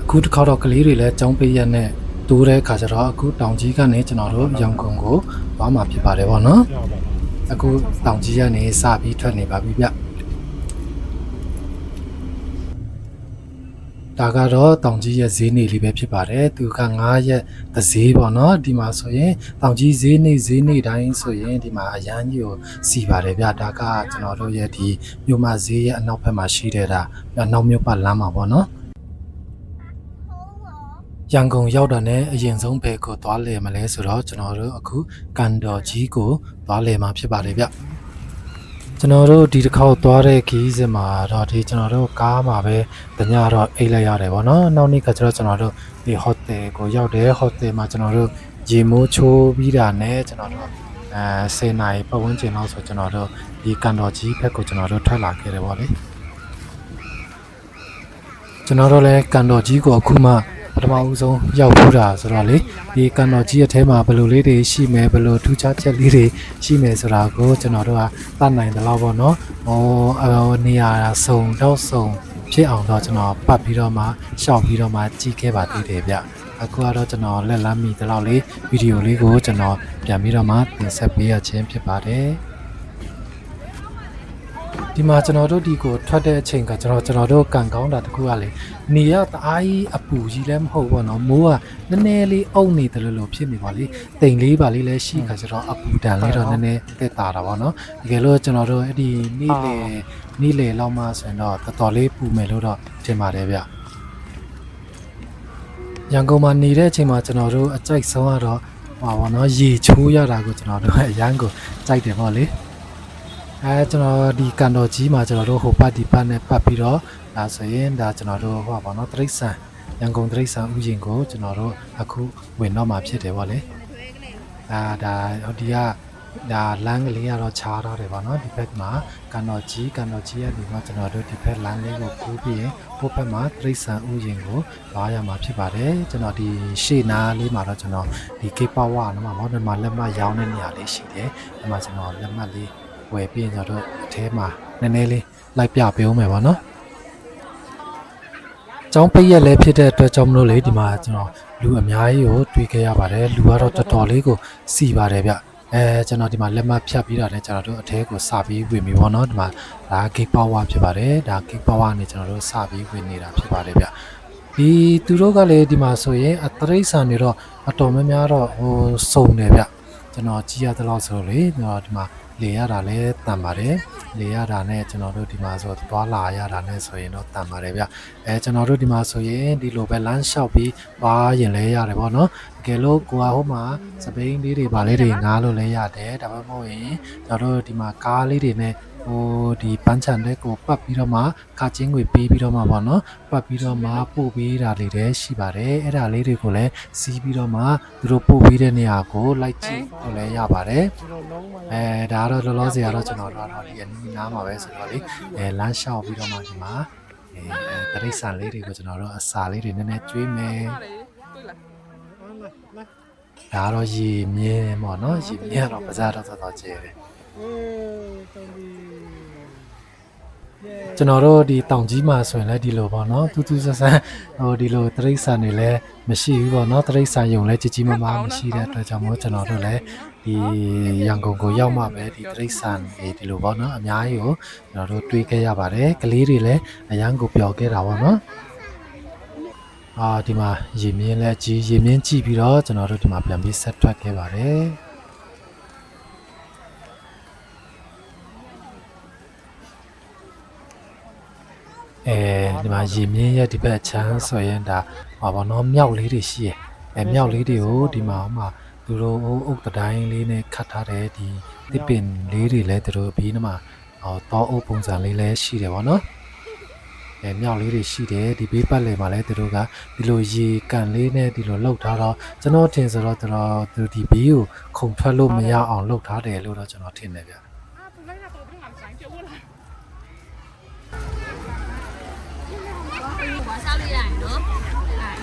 အခုတစ်ခါတော့ကလေးတွေလည်းကြောင်းပေးရက်နဲ့တိုးတဲ့ခါကျတော့အခုတောင်ကြီးကနေကျွန်တော်တို့ရောင်ကုန်ကိုသွားမှာဖြစ်ပါတယ်ဗောနော်အခုတောင်ကြီးကနေစပြီးထွက်နေပါပြီဗျဒါကတော့တောင်ကြီးရဲ့ဈေးနေလေးပဲဖြစ်ပါတယ်သူက9ရက်သဈေးပေါ့နော်ဒီမှာဆိုရင်တောင်ကြီးဈေးနေတိုင်းဆိုရင်ဒီမှာအရန်ကြီးကိုစီပါတယ်ဗျဒါကကျွန်တော်တို့ရဲ့ဒီမြို့မဈေးရဲ့အနောက်ဘက်မှာရှိတဲ့ဒါနောက်မြို့ပတ်လမ်းမှာပေါ့နော်ရန်ကုန်ရောက်တာနဲ့အရင်ဆုံးဘယ်ကိုသွားလဲမလဲဆိုတော့ကျွန်တော်တို့အခုကန်တော်ကြီးကိုသွားလဲမှာဖြစ်ပါတယ်ဗျကျွန်တော်တို့ဒီတစ်ခေါက်သွားတဲ့ခီးစဉ်မှာတော့ဒီကျွန်တော်တို့ကားမှာပဲတညတော့အိတ်လိုက်ရတယ်ဗောနော်နောက်နေ့ကကျွန်တော်တို့ဒီဟိုတယ်ကိုရောက်တယ်ဟိုတယ်မှာကျွန်တော်တို့ရေမိုးချိုးပြီးတာနဲ့ကျွန်တော်တို့10နာရီပတ်ဝန်းကျင်လောက်ဆိုကျွန်တော်တို့ဒီကန်တော်ကြီးဘက်ကိုကျွန်တော်တို့ထွက်လာခဲ့တယ်ဗောလေကျွန်တော်တို့လည်းကန်တော်ကြီးကိုအခုမှပထမဦးဆုံးရောက်ဘူးတာဆိုတော့လေဒီကန်တော်ကြီးရဲ့ထဲမှာဘယ်လိုလေးတွေရှိမယ်ဘယ်လိုထူးခြားချက်လေးတွေရှိမယ်ဆိုတာကိုကျွန်တော်တို့ကတတ်နိုင်တယ်လို့ပေါ့နော်နေရာစုံတော့စုံဖြစ်အောင်တော့ကျွန်တော်ပတ်ပြီးတော့မှရှောက်ပြီးတော့မှကြည့်ခဲ့ပါသေးတယ်ဗျအခုကတော့ကျွန်တော်လက်လမ်းမိတဲ့လောက်လေးဗီဒီယိုလေးကိုကျွန်တော်ပြန်ပြီးတော့မှတင်ဆက်ပေးရခြင်းဖြစ်ပါတယ်ဒီမှာကျွန်တော်တို့ဒီကိုထွက်တဲ့အချိန်ကကျွန်တော်တို့ကန်ကောင်းတာတခုကလေနေရတအားကြီးအပူကြီးလည်းမဟုတ်ဘောနော်မိုးကနည်းနည်းလေးအုပ်နေတယ်လို့ဖြစ်နေပါလေတိမ်လေးပါလေးလည်းရှိခါကျတော့အပူတန်လေးတော့နည်းနည်းတက်တာတာပေါ့နော်တကယ်လို့ကျွန်တော်တို့အဲ့ဒီနေ့လေလောက်မှဆိုရင်တော့တော်တော်လေးပူမယ်လို့တော့ထင်ပါတယ်ဗျရန်ကုန်မှာနေတဲ့အချိန်မှာကျွန်တော်တို့အကြိုက်ဆုံးကတော့ဟာပေါ့နော်ရေချိုးရတာကိုကျွန်တော်တို့အရန်ကိုကြိုက်တယ်ပေါ့လေကျွန်တော်ဒီကန်တော်ကြီးမှာကျွန်တော်တို့ဟိုပတ်ဒီပတ်နဲ့ပတ်ပြီးတော့ဒါဆိုရင်ဒါကျွန်တော်တို့ဟောပါတော့တရိတ်ဆန်ရန်ကုန်တရိတ်ဆန်ဥယျာဉ်ကိုကျွန်တော်တို့အခုဝင်တော့မှာဖြစ်တယ်ဗောလေဒါဒီကဒါလမ်းကလေးကတော့ခြားထားတယ်ဗောနော်ဒီဘက်မှာကန်တော်ကြီးရဲ့ဒီမှာကျွန်တော်တို့ဒီဘက်လမ်းလေးကိုကူးပြီးရင်ဟိုဘက်မှာတရိတ်ဆန်ဥယျာဉ်ကိုသွားရမှာဖြစ်ပါတယ်ကျွန်တော်ဒီရှေ့နားလေးမှာတော့ကျွန်တော်ဒီကေပါဝါနော်မှာဒီမှာလက်မှတ်ရောင်းတဲ့နေရာလေးရှိတယ်ဒီမှာကျွန်တော်လက်မှတ်လေးဝယ်ပြီးကျွန်တော်တို့အထဲမှာနည်းနည်းလေးလိုက်ပြပေးအောင်မယ်ပေါ့နော်ကျောင်းပိတ်ရက်လည်းဖြစ်တဲ့အတွက်ကြောင့်မလို့လေဒီမှာကျွန်တော်လူအများကြီးကိုတွေ့ခဲ့ရပါတယ်လူကတော့တော်တော်လေးကိုစီပါတယ်ဗျကျွန်တော်ဒီမှာလက်မှတ်ဖြတ်ပြီးတာနဲ့ကျွန်တော်တို့အထဲကိုစပြီးဝင်ပြီပေါ့နော်ဒီမှာဒါ gate power ဖြစ်ပါတယ်ဒါ gate power နဲ့ကျွန်တော်တို့စပြီးဝင်နေတာဖြစ်ပါတယ်ဗျဒီသူတို့ကလည်းဒီမှာဆိုရင်အတရိတ်ဆန်နေတော့အတော်များများတော့ဟိုစုံတယ်ဗျကျွန်တော်ကြည့်ရတဲ့လောက်ဆိုလေကျွန်တော်ဒီမှာလေရတာလည်းတန်ပါတယ်လေရတာနဲ့ကျွန်တော်တို့ဒီမှာဆိုသွားလာရတာနဲ့ဆိုရင်တော့တန်ပါတယ်ဗျကျွန်တော်တို့ဒီမှာဆိုရင်ဒီလိုပဲလမ်းလျှောက်ပြီးသွားရင်လည်းရတယ်ပေါ့နော်တကယ်လို့ကိုကဟိုမှာစပိန်လေးတွေဗာလေးတွေငားလို့လည်းရတယ်ဒါပေမဲ့ရင်ကျွန်တော်တို့ဒီမှာကားလေးတွေနဲ့ဟိုဒီပန်းချန်တဲ့ကိုပတ်ပြီးတော့မှခါချင်းငွေပေးပြီးတော့မှပေါ့နော်ပတ်ပြီးတော့မှပို့ပေးတာလေးတွေရှိပါတယ်အဲ့ဒါလေးတွေကိုလည်းစီးပြီးတော့မှသူတို့ပို့ပေးတဲ့နေရာကိုလိုက်ကြည့်လို့လည်းရပါတယ်ဒါကတော့လောလောဆယ်ကတော့ကျွန်တော်တို့ဒီအနီးနားမှာပဲဆိုတော့လေလမ်းလျှောက်ပြီးတော့မှဒီမှာတရိတ်ဆန်လေးတွေကိုကျွန်တော်တို့အစာလေးတွေနည်းနည်းကျွေးမယ်ဒါတော့ရေမြင်းပေါ့နော်ရေမြင်းတော့ပစားတော့ကျဲတယ်ကျွန်တော်တို့ဒီတောင်ကြီးမှာဆိုရင်လည်းဒီလိုပေါ့နော်တူဆန်းဟိုဒီလိုတရိတ်ဆန်တွေလည်းမရှိဘူးပေါ့နော်တရိတ်ဆန်ယုံလည်းကြီးမားမရှိတဲ့အတွက်ကြောင့်မို့ကျွန်တော်တို့လည်းဒီရန်ကုန်ကိုရောက်မှပဲဒီတရိတ်ဆန်တွေဒီလိုပေါ့နော်အများကြီးကိုကျွန်တော်တို့တွေးခဲ့ရပါတယ်ကလေးတွေလည်းအရန်ကိုပျော်ခဲ့တာပေါ့နော်ဒီမှာရေမြင်းလည်းကြီးရေမြင်းကြည့်ပြီးတော့ကျွန်တော်တို့ဒီမှာပြန်ပြီးဆက်ထွက်ခဲ့ပါတယ်ဒီမှာရေမြင်းရဲ့ဒီဘက်ချမ်းဆိုရင်ဒါဘာနော်မြောက်လေးတွေရှိရယ်မြောက်လေးတွေကိုဒီမှာဟိုမှာသူတို့အုတ်တိုင်းလေးနဲ့ခတ်ထားတဲ့ဒီတစ်ပင်လေးတွေလည်းသူတို့ပြီးတော့မှတောအုပ်ပုံစံလေးလည်းရှိတယ်ဗောနော်မြောက်လေးတွေရှိတယ်ဒီဘေးပတ်လည်မှာလည်းသူတို့ကဒီလိုရေကန်လေးနဲ့ဒီလိုလှုပ်ထားတော့ကျွန်တော်ထင်ဆိုတော့သူဒီဘေးကိုခုန်ထွက်လို့မရအောင်လှုပ်ထားတယ်လို့တော့ကျွန်တော်ထင်တယ်ဗျ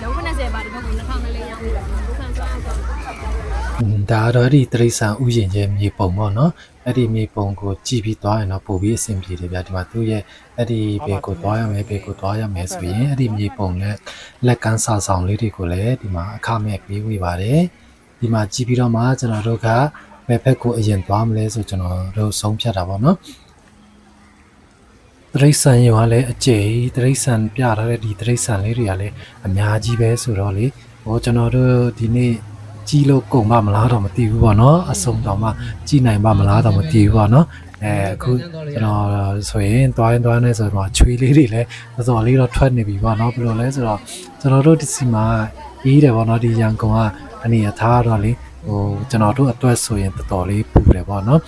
လုံးဝနဲ့ဆယ်ပါဒီဘက်ကို2000လေးရောက်ပြီဘုခံစားအောင် ဒါတော့ဒီတရိษံဥယျာဉ်ရဲ့မြေပုံပေါ့နော်အဲ့ဒီမြေပုံကိုကြည့်ပြီးသွားရင်တော့ပို့ပြီးအဆင်ပြေတယ်ဗျာဒီမှာသူ့ရဲ့အဲ့ဒီဘေကိုသွားရမယ်ဘေကိုသွားရမယ်ဆိုရင်အဲ့ဒီမြေပုံနဲ့လက်ကမ်းစာဆောင်လေးတွေကိုလည်းဒီမှာအခမဲ့ပေးဝေပါတယ်ဒီမှာကြည့်ပြီးတော့မှကျွန်တော်တို့ကဘယ်ဘက်ကိုအရင်သွားမလဲဆိုကျွန်တော်တို့ဆုံးဖြတ်တာပေါ့နော်တရိษံရောလည်းအကျိတရိษံပြထားတဲ့ဒီတရိษံလေးတွေကလည်းအများကြီးပဲဆိုတော့လေဟိုကျွန်တော်တို့ဒီနေ့ကြီးလို့ကုန်ပါမလားတော့မသိဘူးပေါ့နော်အစုံတော့မှကြီးနိုင်ပါမလားတော့မသိဘူးပေါ့နော်အခုကျွန်တော်ဆိုရင်တွားနေဆိုတော့ချွေးလေးတွေလည်းတော်တော်လေးတော့ထွက်နေပြီပေါ့နော်ဘယ်လိုလဲဆိုတော့ကျွန်တော်တို့ဒီစီမှာအေးတယ်ပေါ့နော်ဒီရန်ကုန်ကအနေအထားတော့လေဟိုကျွန်တော်တို့အတွက်ဆိုရင်တော်တော်လေးပူတယ်ပေါ့နော်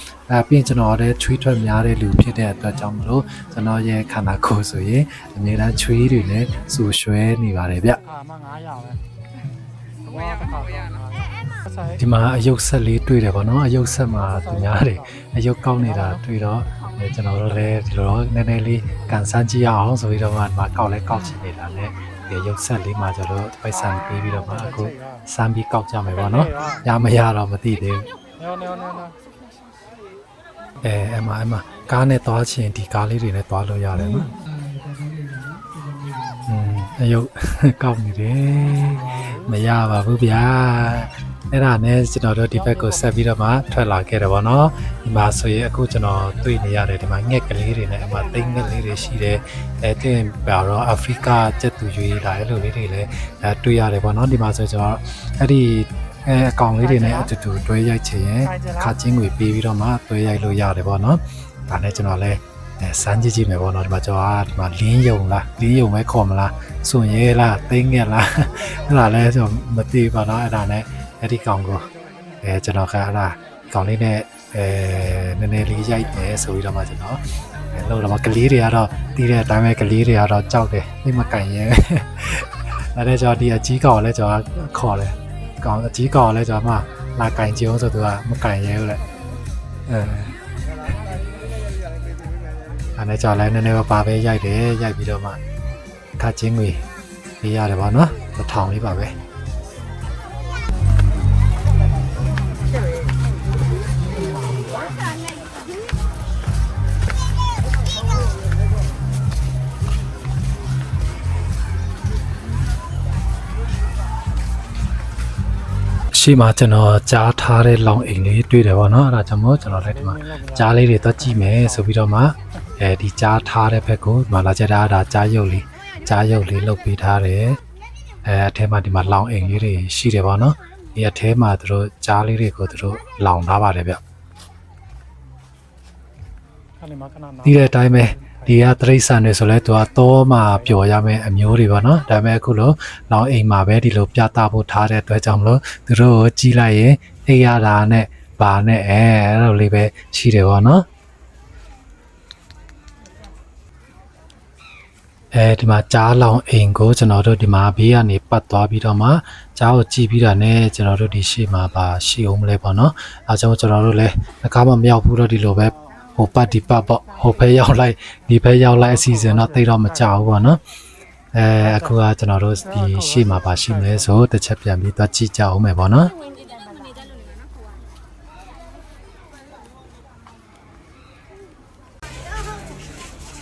ပြီးရင်ကျွန်တော်လည်းချွေးထွက်များတဲ့လူဖြစ်တဲ့အတွက်ကြောင့်မလို့ကျွန်တော်ရဲ့ခန္ဓာကိုယ်ဆိုရင်အများအားချွေးတွေလည်းဆူရွှဲနေပါတယ်ဗျမှ900ပဲဒီမှာအယုတ်ဆက်လေးတွေ့တယ်ပေါ့နော်အယုတ်ဆက်မှာသူများတယ်အယုတ်ကောက်နေတာတွေ့တော့ကျွန်တော်တို့လည်းဒီလိုနည်းနည်းလေးကန်ဆန်းကြည့်ရအောင်ဆိုပြီးတော့မှဒီမှာကောက်လဲကောက်ချင်နေတာနဲ့ဒီရုပ်ဆက်လေးမှာကျွန်တော်ပိုက်ဆံပေးပြီးတော့မှအခုစမ်းပြီးကောက်ကြမယ်ပေါ့နော်ရမရတော့မသိသေးဘူးအမကားနဲ့သွားချင်ဒီကားလေးတွေနဲ့သွားလို့ရတယ်နော်အယုတ်ကောက်နေတယ်မရပါဘူးဗျာအဲ့ဒါနဲ့ကျွန်တော်တို့ဒီဘက်ကိုဆက်ပြီးတော့မှထွက်လာခဲ့တယ်ပေါ့နော်ဒီမှာဆိုရင်အခုကျွန်တော်တွေ့နေရတယ်ဒီမှာငှက်ကလေးတွေနဲ့အမသိန်းငှက်လေးတွေရှိတယ်တင်ပါတော့အာဖရိကကျက်သူရွေးလာတဲ့လူလေးတွေလည်းတွေ့ရတယ်ပေါ့နော်ဒီမှာဆိုကျွန်တော်အဲ့ဒီအကောင်လေးတွေနဲ့အတူတူတွဲရိုက်ချင်ရင်ခါချင်းငွေပေးပြီးတော့မှတွဲရိုက်လို့ရတယ်ပေါ့နော်ဒါနဲ့ကျွန်တော်လည်းစမ်းကြည့်ကြည့်မယ်ပေါ့နော်ဒီမှာကျွန်တော်ဒီမှာလင်းယုံလားလင်းယုံပဲခေါ်မလားစွန်ရဲလားသိန်းငှက်လားအဲ့ဒါလည်းကျွန်တော်မသိပါတော့အဲ့ဒါနဲ့အဲ့ဒီကောင်ကိုကျွန်တော်ကအဲ့ဒါကောင်လေးနဲ့နည်းနည်းလေးရိုက်တယ်ဆိုပြီးတော့မှကျွန်တော်လို့တော့ကလေးတွေကတော့တီးတဲ့အတိုင်းပဲကလေးတွေကတော့ကြောက်တယ်သိမကန်ရဲအဲ့ဒါကြောင့်ဒီအကြီးကောင်လည်းကျွန်တော်ခေါ်တယ်ကောင်အကြီးကောင်လည်းကျွန်တော်မှလာကန်ကြအောင်ဆိုသူကမကန်ရဲဘူးလေအဲ့ဒါကြောင့်လည်းနည်းနည်းပါပဲရိုက်တယ်ရိုက်ပြီးတော့မှခါချင်းငွေပေးရတယ်ပေါ့နော်1000လေးပါပဲရှိမှကျွန်တော်ကြားထားတဲ့လောင်အိမ်လေးတွေ့တယ်ပေါ့နော်အဲ့ဒါကြောင့်မို့ကျွန်တော်လည်းဒီမှာကြားလေးတွေတော့ကြည့်မယ်ဆိုပြီးတော့မှဒီကြားထားတဲ့ဘက်ကိုဒီမှာလာချက်တာဒါကြားရုပ်လေးလုပ်ပေးထားတယ်အထဲမှာဒီမှာလောင်အိမ်လေးတွေရှိတယ်ပေါ့နော်ဒီအထဲမှာသူတို့ကြားလေးတွေကိုသူတို့လောင်ထားပါတယ်ဗျဒီတဲ့အတိုင်းပဲဒီကတရိษံတွေဆိုလဲသူကတော့မှပျော်ရမယ်အမျိုးတွေပေါ့နော်ဒါပေမဲ့အခုလို့လောင်အိမ်မှာပဲဒီလိုပြသဖို့ထားတဲ့အတွက်ကြောင့်မလို့သူတို့ကိုကြီးလိုက်ရင်အိပ်ရတာနဲ့ဘာနဲ့အဲ့လိုလေးပဲရှိတယ်ပေါ့နော်ဒီမှာကြားလောင်အိမ်ကိုကျွန်တော်တို့ဒီမှာဘေးကနေပတ်သွားပြီးတော့မှကြားကိုကြည့်ပြီးတာနဲ့ကျွန်တော်တို့ဒီရှေ့မှာပါရှိအောင်မလဲပေါ့နော်အဲကြောင့်ကျွန်တော်တို့လည်းတစ်ခါမှမရောက်ဘူးတော့ဒီလိုပဲဟိုပတ်ဒီပတ်ပေါ့ဟိုဖက်ရောက်လိုက်ဒီဖက်ရောက်လိုက်အစီအစဉ်တော့တိတ်တော့မကြောက်ဘူးပေါ့နော်အခုကကျွန်တော်တို့ဒီရှေ့မှာပါရှိမလဲဆိုတစ်ချက်ပြန်ပြီးသွားကြည့်ကြအောင်မယ်ပေါ့နော်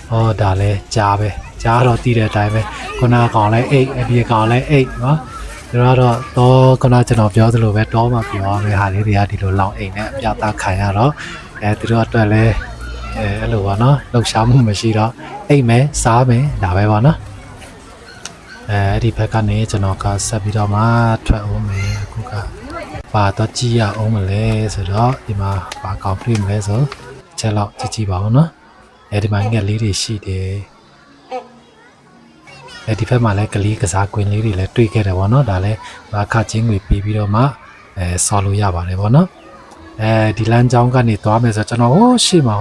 ဟောဒါလဲကြားပဲကြားတော့တည်တဲ့အတိုင်းပဲခုနကောင်လဲအိတ်အပြေကောင်လဲအိတ်နော်ဒါတော့ခုနကျွန်တော်ပြောသလိုပဲတောမှာပြောရမယ့်ဟာလေးတွေကဒီလိုလောင်အိမ်နဲ့အပြသခံရတော့သူတို့အတွက်လည်းအဲ့လိုပါနော်လှုပ်ရှားမှုမရှိတော့အိမ်မယ်စားမယ်ဒါပဲပါနော်အဲ့ဒီဘက်ကနေကျွန်တော်ကဆက်ပြီးတော့မှထွက်အောင်မယ်အခုကပါတော့ကြည့်ရအောင်မလဲဆိုတော့ဒီမှာပါကောင်းပြမလဲဆိုချက်တော့ကြည့်ပါဦးနော်ဒီမှာငှက်လေးတွေရှိတယ်ဒီဘက်မှာလည်းကလေးကစားကွင်းလေးတွေလည်းတွေ့ခဲ့တယ်ဗောနော်ဒါလည်းခါချင်းငွေပြီးပြီးတော့မှဆော်လို့ရပါတယ်ဗောနော်ဒီလမ်းကြောင်းကနေသွားမယ်ဆိုတော့ကျွန်တော်ဟိုရှေ့မှာ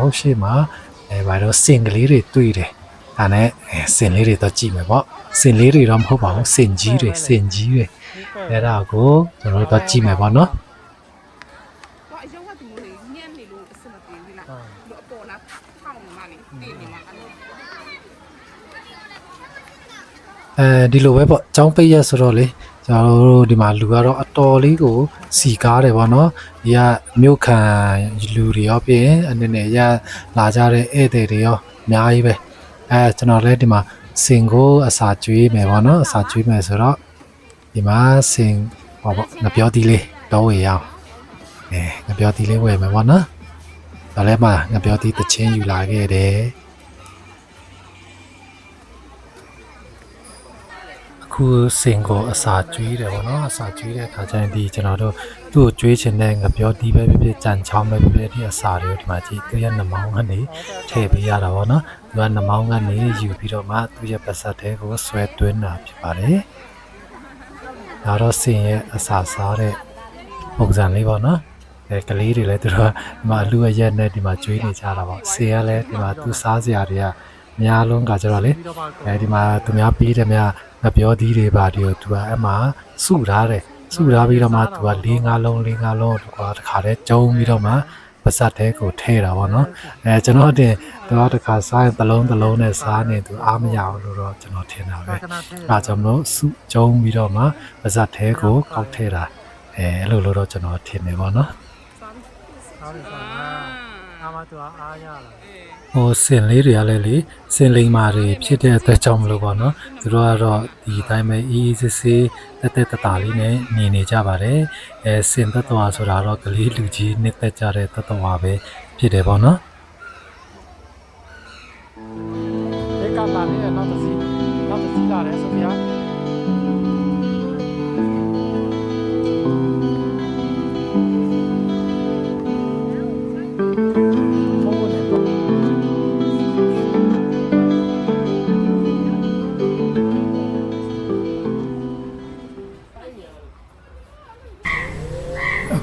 ဘာလို့စင်ကလေးတွေတွေ့တယ်ဒါနဲ့စင်လေးတွေတော့ကြည့်မယ်ဗောစင်လေးတွေတော့မဟုတ်ပါဘူးစင်ကြီးတွေအဲ့ဒါကိုကျွန်တော်တို့ကြည့်မယ်ဗောနော် ဒီလိုပဲပေါ့ចောင်းပိတ်ရက်ဆိုတော့လေကျွန်တော်တို့ဒီမှာလူကတော့အတော်လေးကိုစီကားတယ်ပေါ့နော်ဒီကမြို့ခံလူတွေရောပြင်အနေနဲ့ရလာကြတဲ့ဧည့်သည်တွေရောအများကြီးပဲကျွန်တော်လည်းဒီမှာစင်ကိုအစာကျွေးမယ်ပေါ့နော်အစာကျွေးမယ်ဆိုတော့ဒီမှာစင်ဟောပေါ့ငပြောသီးလေးတော့ဝေရအောင်ငပြောသီးလေးဝယ်မယ်ပေါ့နော်ဒါလည်းမှငပြောသီးတချင်းယူလာခဲ့တယ်အခုစင်ကိုအစာကျွေးတယ်ပေါ့နော်အစာကျွေးတဲ့အခါကျရင်ဒီကျွန်တော်တို့သူ့ကိုကျွေးချင်တဲ့ငပြောသီးပဲဖြစ်ဖြစ်ကြံချောင်းပဲဖြစ်ဖြစ်ဒီအစာတွေကိုဒီမှာကြည့်သူရဲ့နှမောင်းကနေထည့်ပေးရတာပေါ့နော်သူကနှမောင်းကနေယူပြီးတော့မှသူ့ရဲ့ပါစက်တွေကိုဆွဲသွင်းတာဖြစ်ပါတယ်ဒါတော့စင်ရဲ့အစာစားတဲ့ပုံစံလေးပေါ့နော်ကလေးတွေလည်းသူတို့ဒီမှာလူရဲ့ရက်နဲ့ဒီမှာကျွေးနေကြတာပေါ့စင်ကလည်းဒီမှာသူစားစရာတွေကများလုံးကကြတော့လေဒီမှာသူများပြီးတယ်များငပြောသီးတွေပါဒီကိုသူကအဲ့မှာစုထားတယ်စုထားပြီးတော့မှသူက၄၅လုံးသူကတခါတည်းကျုံပြီးတော့မှပါစက်တဲကိုထဲတာပေါ့နော်ကျွန်တော်တင်သူကတခါစားရင်တစ်လုံးနဲ့စားနေသူအားမရဘူးလို့တော့ကျွန်တော်ထင်တာပဲအဲကြောင့်မလို့စုကျုံပြီးတော့မှပါစက်တဲကိုကောက်ထဲတာအဲ့လိုလို့တော့ကျွန်တော်ထင်နေပေါ့နော်အားမသူအားရလာဟိုစင်လေးတွေကလည်းလေစင်လိမ်မာတွေဖြစ်တဲ့အတွက်ကြောင့်မလို့ပေါ့နော်သူတို့ကတော့ဒီအတိုင်းပဲအေးစစ်စစ်တက်တလေးနဲ့နေနေကြပါတယ်စင်သက်တော်ဆိုတာတော့ကလေးလူကြီးနှစ်သက်ကြတဲ့သက်တော်ပဲဖြစ်တယ်ပေါ့နော်ဒီကလာလေးနောက်တစ်စီးလာတယ်ဆိုပြ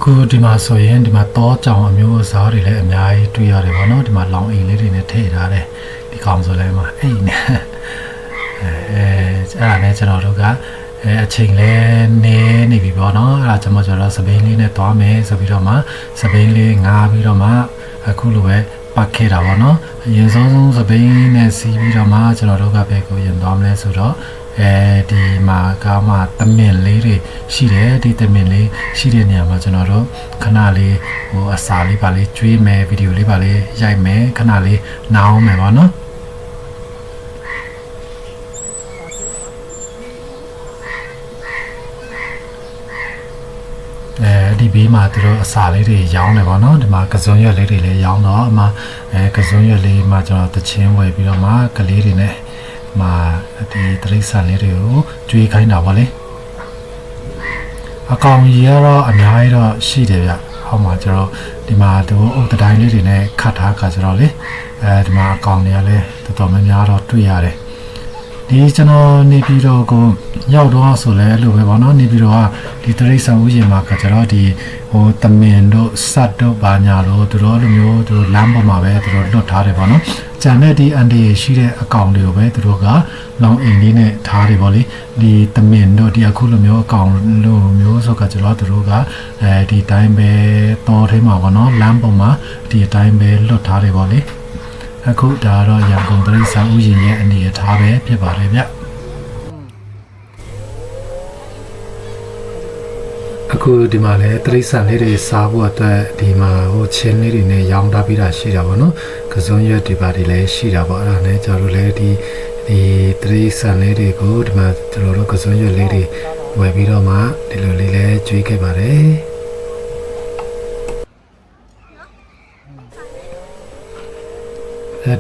အခုဒီမှာဆိုရင်ဒီမှာတောကြောင်အမျိုးအစားတွေလည်းအများကြီးတွေ့ရတယ်ပေါ့နော်ဒီမှာလောင်အိမ်လေးတွေနဲ့ထည့်ထားတယ်ဒီကောင်ဆိုလည်းမှာအိမ်နဲ့အဲ့ဒါနဲ့ကျွန်တော်တို့ကအချိန်လဲနေပြီပေါ့နော်အဲ့ဒါကျွန်တော်စပိန်လေးနဲ့တွားမယ်ဆိုပြီးတော့မှစပိန်လေးငားပြီးတော့မှအခုလိုပဲပတ်ခဲ့တာပေါ့နော်အရင်ဆုံးစပိန်နဲ့စီးပြီးတော့မှကျွန်တော်တို့ကဘယ်ကိုရင်သွားမလဲဆိုတော့ဒီမှာကမှတမင်လေးတွေရှိတယ်ဒီတမင်လေးရှိတဲ့နေရာမှာကျွန်တော်တို့ခဏလေးဟိုအစာလေးပါလေးကျွေးမယ်ဗီဒီယိုလေးပါလေးရိုက်မယ်ခဏလေးနားအောင်မယ်ပေါ့နော်ဒီဘေးမှာသူတို့အစာလေးတွေရောင်းတယ်ပေါ့နော်ဒီမှာကစွန်းရွက်လေးတွေလည်းရောင်းတော့အမှကစွန်းရွက်လေးမှာကျွန်တော်တချင်းဝယ်ပြီးတော့မှကလေးတွေနဲ့မှာဒီတရိတ်ဆန်လေးတွေကိုကျွေးခိုင်းတာပေါ့လေအကောင်ကြီးကတော့အများကြီးတော့ရှိတယ်ဗျဟောမှာကျွန်တော်ဒီမှာသူအုတ်တိုင်းလေးတွေနဲ့ခတ်ထားကြဆိုတော့လေဒီမှာအကောင်တွေကလည်းတော်တော်များများတော့တွေ့ရတယ်ဒီကျွန်တော်နေပြီးတော့ကိုရောက်တော့ဆိုလဲလို့ပဲပေါ့နော်နေပြီးတော့ဒီတရိတ်ဆန်ဥယျာဉ်မှာကကျွန်တော်ဒီဟိုတမင်တို့စတ်တို့ဘာညာတို့သူတို့လိုမျိုးသူလမ်းပေါ်မှာပဲသူတို့လွတ်ထားတယ်ပေါ့နော်ကျန်တဲ့ဒီအန်ဒီရှိတဲ့အကောင်တွေကိုပဲသူတို့ကလောင်အိမ်လေးနဲ့ထားတယ်ပေါ့လေဒီတမင်တို့ဒီအခုလိုမျိုးအကောင်လိုမျိုးဆိုကကျွန်တော်တို့ကဒီတိုင်းပဲတော်ထဲမှာပေါ့နော်လမ်းပေါ်မှာဒီအတိုင်းပဲလွတ်ထားတယ်ပေါ့လေအခုဒါတော့ရန်ကုန်တရိတ်ဆန်ဥယျာဉ်ရဲ့အနေအထားပဲဖြစ်ပါတယ်ဗျအခုဒီမှာလည်းတရိတ်ဆန်လေးတွေစားဖို့အတွက်ဒီမှာဟိုချင်းလေးတွေနဲ့ရောင်းထားပြီးတာရှိတာပေါ့နော်ကစွန်းရွက်တွေပါတွေလည်းရှိတာပေါ့အဲ့ဒါနဲ့ကျွန်တော်တို့လည်းဒီတရိတ်ဆန်လေးတွေကိုဒီမှာကျွန်တော်တို့ကစွန်းရွက်လေးတွေဝယ်ပြီးတော့မှဒီလိုလေးလည်းကျွေးခဲ့ပါတယ်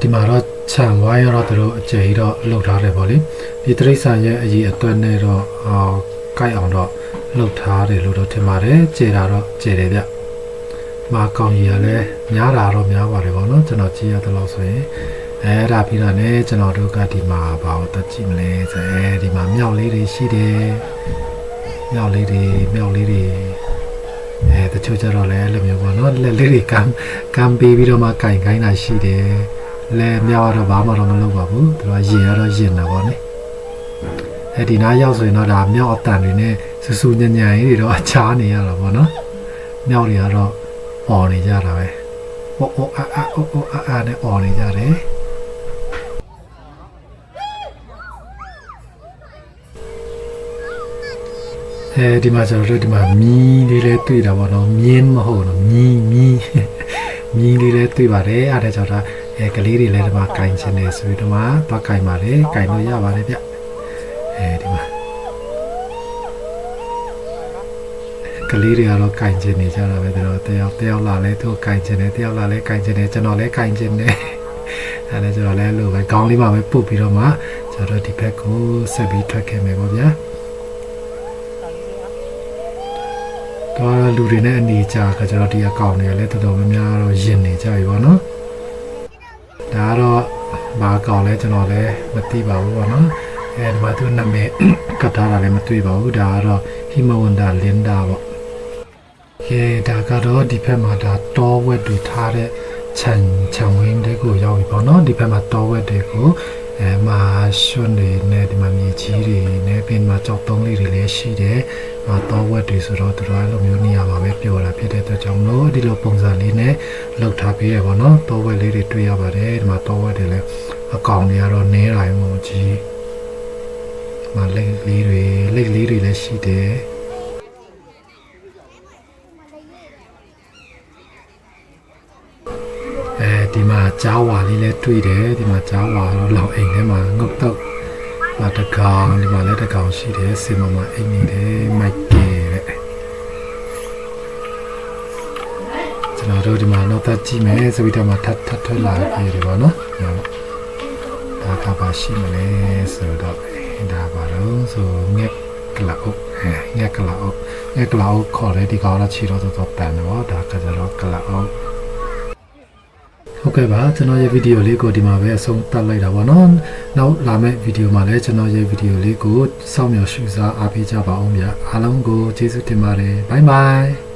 ဒီမှာတော့ခြံဝိုင်းရတော့သူတို့အကျယ်ကြီးတော့လှုပ်ထားတယ်ပေါ့လေဒီတရိတ်ဆန်ရဲ့အရေးအတွက်နဲ့တော့ကိုက်အောင်တော့လှုပ်ထားတယ်လို့တော့ထင်ပါတယ်ကျေတာတော့ကျေတယ်ဗျမာကောင်ကြီးကလည်းများတာတော့များပါတယ်ပေါ့နော်ကျွန်တော်ကြည့်ရတဲ့လောက်ဆိုရင်အဲ့ဒါပြီးတော့လည်းကျွန်တော်တို့ကဒီမှာဘာလို့တက်ကြည့်မလဲဆိုဒီမှာမြောက်လေးတွေရှိတယ်မြောက်လေးတွေတချို့ကျတော့လည်းလိုမျိုးပေါ့နော်လက်လေးတွေကမ်းပေးပြီးတော့မှကင်ခိုင်းတာရှိတယ်လဲမြောက်တော့ဘာမှတော့မလုပ်ပါဘူးသူကရင်ကတော့ရင်တာပေါ့နိဒီနားရောက်ဆိုရင်တော့ဒါမြောက်အတန်တွေနဲ့စူးစူးညံ့ညံ့ကြီးတွေတော့အခြားနေရတာပေါ့နော်မြောက်တွေကတော့အော်နေကြတာပဲအိုအာနဲ့အော်နေကြတယ် ဒီမှာကျွန်တော်တို့ဒီမှာမီးလေးလည်းတွေ့တာပေါ့နော်မြင်းမဟုတ်တော့မီးမီးလေးလည်းတွေ့ပါတယ်အားတဲ့ကြောင့်ဒါကလေးတွေလည်းဒီမှာကင်ချင်နေဆိုပြီးတော့မှသွားကင်ပါတယ်ကင်လို့ရပါတယ်ဗျဒီမှာကလေးတွေကတော့ကင်ချင်နေကြတာပဲသူတို့တယောက်လာလဲသူကင်ချင်တယ်တယောက်လာလဲကင်ချင်တယ်ကျွန်တော်လည်းကင်ချင်တယ်အဲဒါကျွန်တော်လည်းလို့ပဲခေါင်းလေးမှာပဲပုတ်ပြီးတော့မှကျွန်တော်ဒီဘက်ကိုဆက်ပြီးထွက်ခဲ့မယ်ပေါ့ဗျာတော့လူတွေနဲ့အနေကြကကျွန်တော်ဒီအကောင့်တွေကလည်းတော်တော်များများတော့ယဉ်နေကြပြီပေါ့နော်ဒါကတော့ဘာအကောင့်လဲကျွန်တော်လည်းမသိပါဘူးပေါ့နော်အဲဒီမှာသူနာမည်ကတ်ထားတာလည်းမတွေ့ပါဘူးဒါကတော့ဟီမဝန္တာလင်ဒါပေါ့ဒါကတော့ဒီဘက်မှာဒါတောဝက်တွေထားတဲ့ခြံဝင်းတွေကိုရောက်ပြီပေါ့နော်ဒီဘက်မှာတောဝက်တွေကိုမာရွှွန်းတွေနဲ့ဒီမှာမြေကြီးတွေနဲ့ပြင်မှာကြောက်တုံးလေးတွေလည်းရှိတယ်တောဝက်တွေဆိုတော့သူတို့အဲ့လိုမျိုးနေရာမှာပဲပြောတာဖြစ်တဲ့အတွက်ကြောင့်မလို့ဒီလိုပုံစံလေးနဲ့လောက်ထားပေးရပါတော့တောဝက်လေးတွေတွေ့ရပါတယ်ဒီမှာတောဝက်တွေလည်းအကောင်တွေကတော့နဲတာမျိုးကြီးလက်လေးတွေလည်းရှိတယ်ဒီမှာကြားဝါလေးလည်းတွေ့တယ်ဒီမှာကြားဝါတော့လောင်အိမ်ထဲမှာငုတ်တော့တကောင်ဒီမှာလည်းတကောင်ရှိတယ်စင်မမအိမ်နေတယ်မိုက်ကဲတဲ့ကျွန်တော်တို့ဒီမှာတော့တက်ကြည့်မယ်ဆိုပြီးတော့မှထပ်ထွက်လာပြီဒီပေါ့နော်ဒါကပါရှိမလဲဆိုတော့ဒါပါတော့ဆိုငက်ကလာအုပ်ငက်ကလာအုပ်ခေါ်တယ်ဒီကောင်တော့ခြေတော့တန်တော့ဒါကကြတော့ကလာအုပ်ဟုတ်ကဲ့ပါကျွန်တော်ရဲ့ဗီဒီယိုလေးကိုဒီမှာပဲအဆုံးသတ်လိုက်တာပါနော်နောက်လာမယ့်ဗီဒီယိုမှာလည်းကျွန်တော်ရဲ့ဗီဒီယိုလေးကိုစောင့်မျှော်ရှုစားအားပေးကြပါအောင်ဗျာအားလုံးကိုကျေးဇူးတင်ပါတယ်ဘိုင်ဘိုင်